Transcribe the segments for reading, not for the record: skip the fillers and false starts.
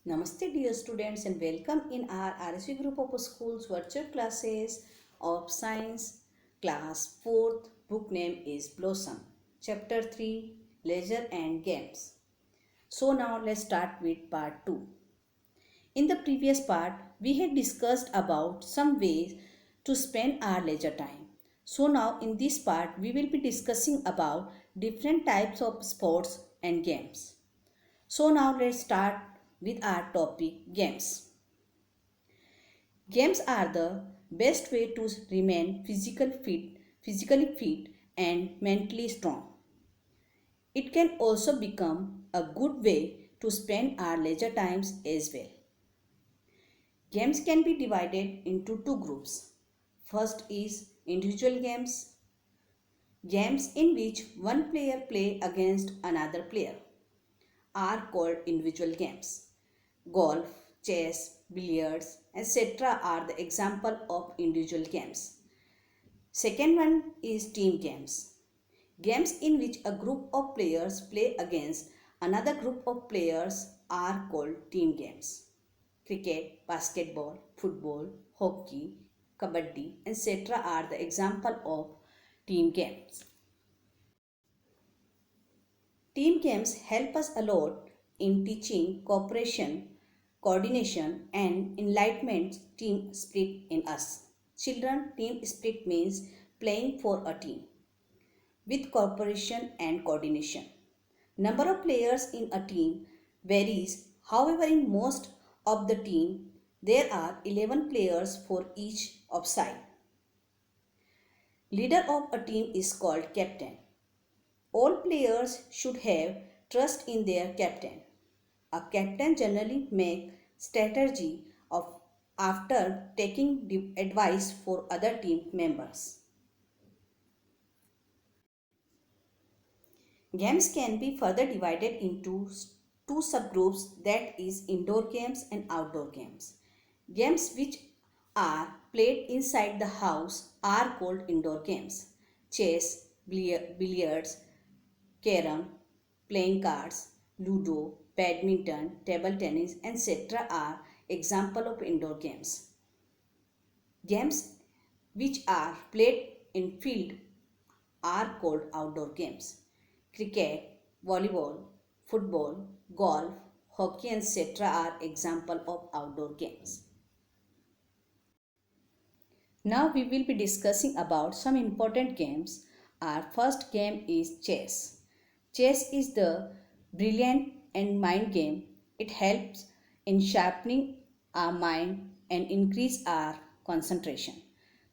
Namaste dear students and welcome in our RSV group of schools virtual classes of science class 4th. Book name is Blossom. Chapter 3 Leisure and Games. So now let's start with part 2. In the previous part we had discussed about some ways to spend our leisure time. So now in this part we will be discussing about different types of sports and games. So now let's start with our topic games. Games are the best way to remain physically fit and mentally strong. It can also become a good way to spend our leisure times as well. Games can be divided into two groups. First is individual games, games in which one player play against another player are called individual games. Golf, chess, billiards, etc. are the example of individual games. Second one is team games. Games in which a group of players play against another group of players are called team games. Cricket, basketball, football, hockey, kabaddi, etc. are the example of team games. Team games help us a lot in teaching cooperation, coordination, and enlightenment team spirit in us. Children, team spirit means playing for a team with cooperation and coordination. Number of players in a team varies. However, in most of the team, there are 11 players for each of side. Leader of a team is called captain. All players should have trust in their captain. A captain generally makes strategy of after taking advice for other team members. Games can be further divided into two subgroups, that is indoor games and outdoor games. Games which are played inside the house are called indoor games. Chess, billiards, carom, playing cards, ludo, badminton, table tennis, etc. are example of indoor games. Games which are played in field are called outdoor games. Cricket, volleyball, football, golf, hockey, etc. are example of outdoor games. Now we will be discussing about some important games. Our first game is chess. Chess is the brilliant and mind game. It helps in sharpening our mind and increase our concentration.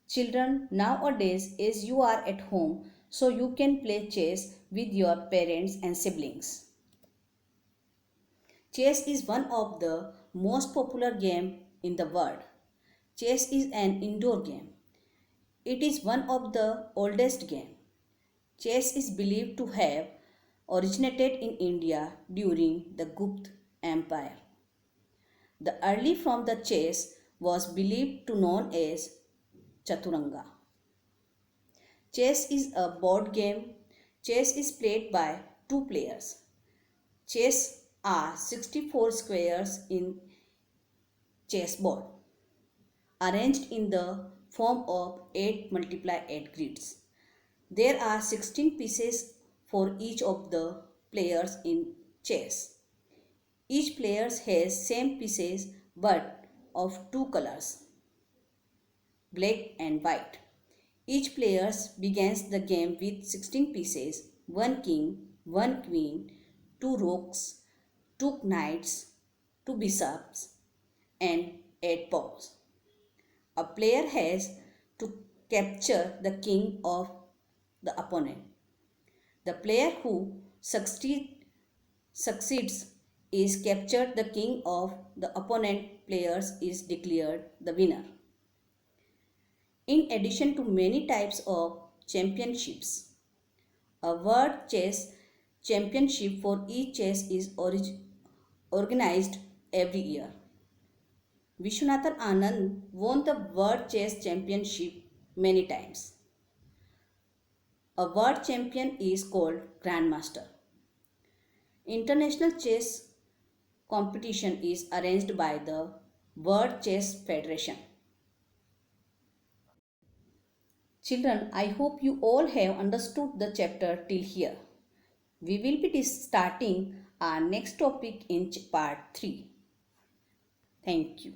Children, nowadays as you are at home, so you can play chess with your parents and siblings. Chess is one of the most popular game in the world. Chess is an indoor game. It is one of the oldest game. Chess is believed to have originated in India during the Gupta Empire. The early form of the chess was believed to known as Chaturanga. Chess is a board game. Chess is played by two players. Chess are 64 squares in chessboard arranged in the form of 8 multiply 8 grids. There are 16 pieces for each of the players in chess. Each player has same pieces but of two colors, black and white. Each player begins the game with 16 pieces, 1 king, 1 queen, 2 rooks, 2 knights, 2 bishops and 8 pawns. A player has to capture the king of the opponent. The player who succeeds is captured the king of the opponent players is declared the winner. In addition to many types of championships, a world chess championship for each chess is organized every year. Vishwanathan Anand won the World Chess Championship many times. A world champion is called Grandmaster. International Chess competition is arranged by the World Chess Federation. Children, I hope you all have understood the chapter till here. We will be starting our next topic in part 3. Thank you.